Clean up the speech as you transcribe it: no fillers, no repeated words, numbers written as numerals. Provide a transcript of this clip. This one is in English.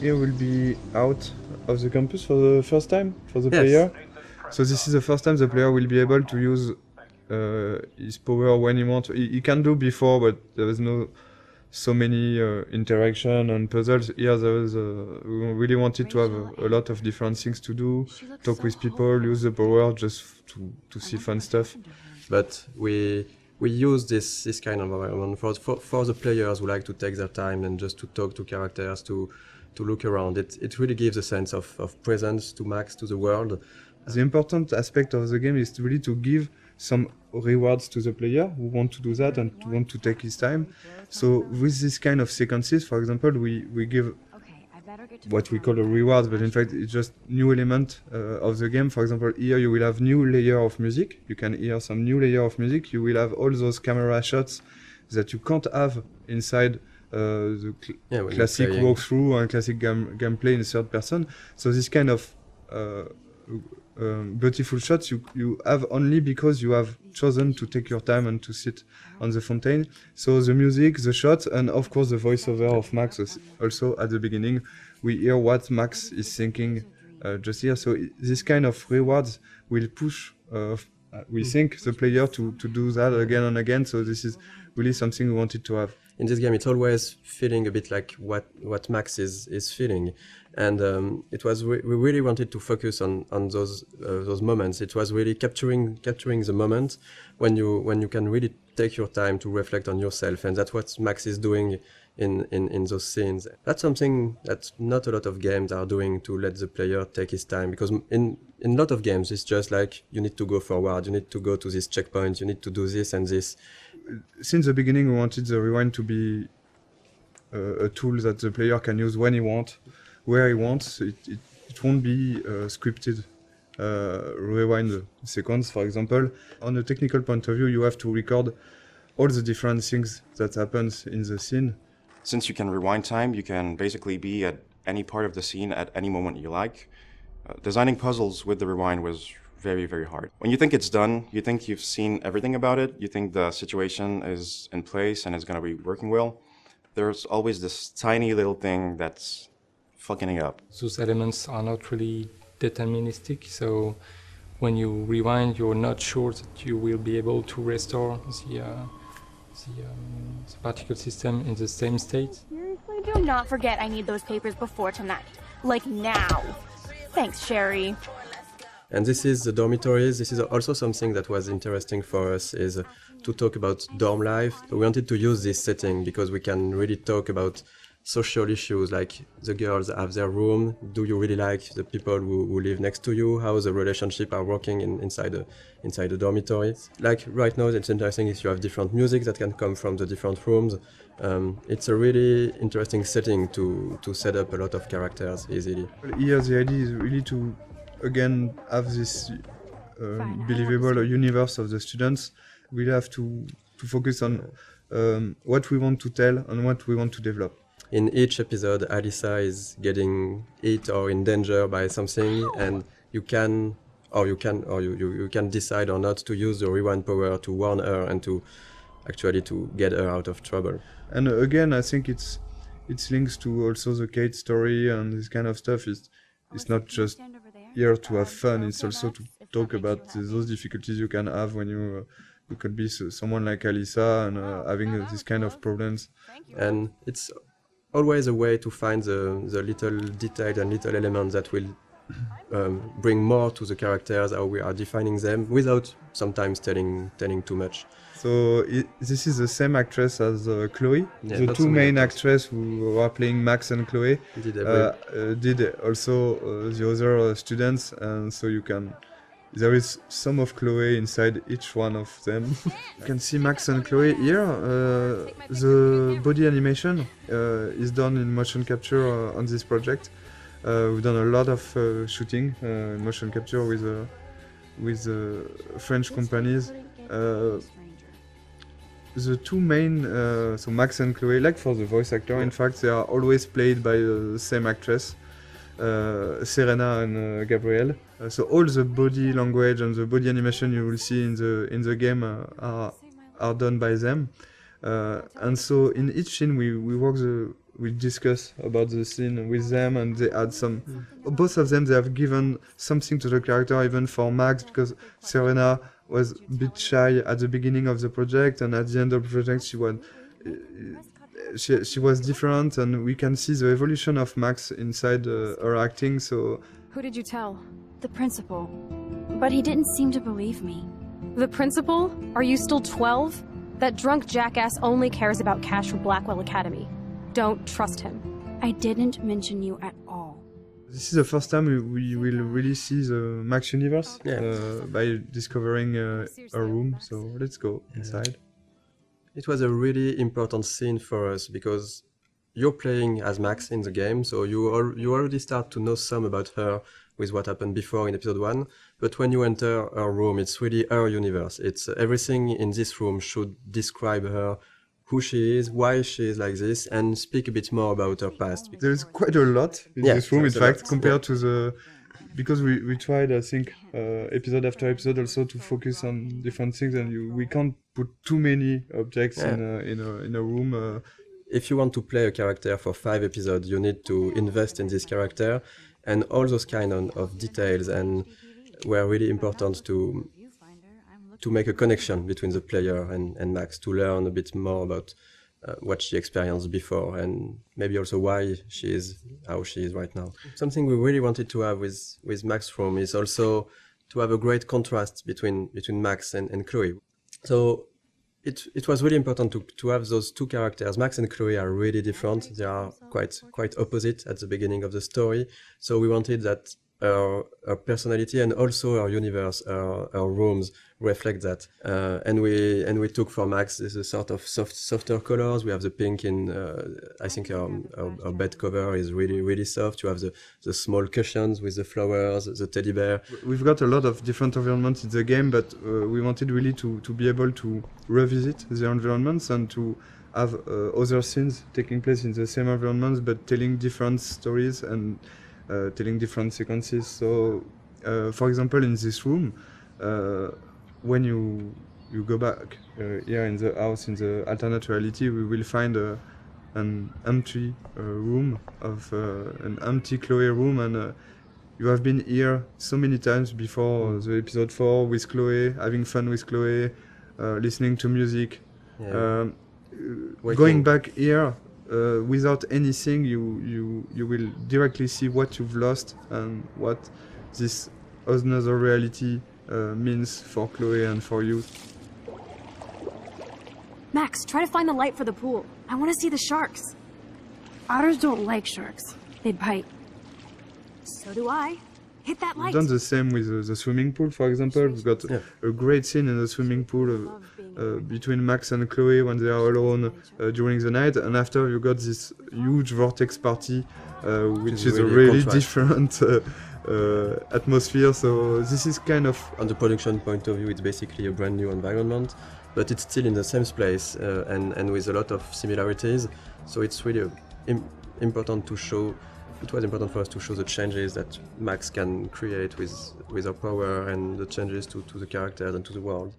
here will be out of the campus for the first time for the Yes. player. So this is the first time the player will be able to use his power when he wants. He can do before, but there is no so many interaction and puzzles. Here we really wanted to have a lot of different things to do, talk with people, use the power just to see fun stuff. But we use this kind of environment for the players who like to take their time and just to talk to characters, to look around. It really gives a sense of presence to Max, to the world. The important aspect of the game is really to give some rewards to the player who want to do that and want to take his time. So with this kind of sequences, for example, we give what we call a reward, but in fact it's just new element of the game. For example, here you will have new layer of music. You can hear some new layer of music. You will have all those camera shots that you can't have inside the classic walkthrough and classic gameplay in third person. So this kind of beautiful shots you have only because you have chosen to take your time and to sit on the fountain. So the music, the shots, and of course the voiceover of Max also at the beginning. We hear what Max is thinking just here. So this kind of rewards will push, we think, the player to do that again and again. So this is really something we wanted to have. In this game, it's always feeling a bit like what Max is feeling. And it was we really wanted to focus on those moments. It was really capturing the moment when you can really take your time to reflect on yourself, and that's what Max is doing in those scenes. That's something that not a lot of games are doing, to let the player take his time, because in a lot of games it's just like you need to go forward, you need to go to this checkpoint, you need to do this and this. Since the beginning, we wanted the rewind to be a tool that the player can use when he wants, where he wants. It won't be scripted rewind sequence, for example. On a technical point of view, you have to record all the different things that happens in the scene. Since you can rewind time, you can basically be at any part of the scene at any moment you like. Designing puzzles with the rewind was very, very hard. When you think it's done, you think you've seen everything about it, you think the situation is in place and is going to be working well. There's always this tiny little thing that's fucking it up. Those elements are not really deterministic, so when you rewind, you're not sure that you will be able to restore the particle system in the same state. Seriously, do not forget I need those papers before tonight. Like now. Thanks, Sherry. And this is the dormitories. This is also something that was interesting for us, is to talk about dorm life. We wanted to use this setting because we can really talk about social issues, like the girls have their room. Do you really like the people who live next to you? How the relationship are working inside the dormitories? Like right now, it's interesting if you have different music that can come from the different rooms. It's a really interesting setting to set up a lot of characters easily. Here the idea is really to again have this believable universe of the students. We'll have to focus on what we want to tell and what we want to develop. In each episode, Alyssa is getting hit or in danger by something, and you can decide or not to use the rewind power to warn her and to actually to get her out of trouble. And again, I think it's links to also the Kate story and this kind of stuff. It's not just here to have fun. It's also to talk about those difficulties you can have when you could be someone like Alyssa and having this kind of problems. And it's always a way to find the little detail and little elements that will bring more to the characters, how we are defining them, without sometimes telling too much. So this is the same actress as Chloe. Yeah, the two main actresses who are playing Max and Chloe did also the other students, and so there is some of Chloe inside each one of them. You can see Max and Chloe here. The body animation is done in motion capture on this project. We've done a lot of shooting in motion capture with French companies. The two main, so Max and Chloe, like for the voice actor, in fact, they are always played by the same actress, Serena and Gabrielle. So all the body language and the body animation you will see in the game are done by them. And so in each scene we work we discuss about the scene with them, and they add some. Both of them, they have given something to the character, even for Max, because Serena was a bit shy at the beginning of the project, and at the end of the project, she was different, and we can see the evolution of Max inside her acting. So. Who did you tell? The principal. But he didn't seem to believe me. The principal? Are you still 12? That drunk jackass only cares about cash for Blackwell Academy. Don't trust him. I didn't mention you at all. This is the first time we will really see the Max universe by discovering a room. So let's go inside. It was a really important scene for us because you're playing as Max in the game, so you already start to know some about her with what happened before in episode 1. But when you enter her room, it's really her universe. It's everything in this room should describe her, who she is, why she is like this, and speak a bit more about her past. There's quite a lot in this room, in fact, compared to the... Because we tried, I think, episode after episode also to focus on different things, and we can't put too many objects in a room. If you want to play a character for 5 episodes, you need to invest in this character, and all those kind of details and were really important to make a connection between the player and Max, to learn a bit more about what she experienced before, and maybe also why she is how she is right now. Something we really wanted to have with Max's room is also to have a great contrast between Max and Chloe. So it was really important to have those two characters. Max and Chloe are really different. They are quite opposite at the beginning of the story. So we wanted that her personality and also her universe, her rooms reflect that. And we took for Max this sort of softer colors. We have the pink in, I think her bed cover is really soft. You have the small cushions with the flowers, the teddy bear. We've got a lot of different environments in the game, but we wanted really to be able to revisit the environments and to have other scenes taking place in the same environments, but telling different stories and telling different sequences. So, for example, in this room, when you go back here in the house, in the alternate reality, we will find an empty room of an empty Chloe room, and you have been here so many times before the episode 4 with Chloe, having fun with Chloe, listening to music. Going back here without anything, you will directly see what you've lost and what this another reality means for Chloe and for you. Max, try to find the light for the pool. I want to see the sharks. Otters don't like sharks. They bite. So do I. Hit that light. We've done the same with the swimming pool, for example. We've got a great scene in the swimming pool between Max and Chloe when they are alone during the night, and after you got this huge vortex party, which is a really different atmosphere. So this is kind of... On the production point of view, it's basically a brand new environment, but it's still in the same place and with a lot of similarities. So it's really important to show. It was important for us to show the changes that Max can create with her power and the changes to the characters and to the world.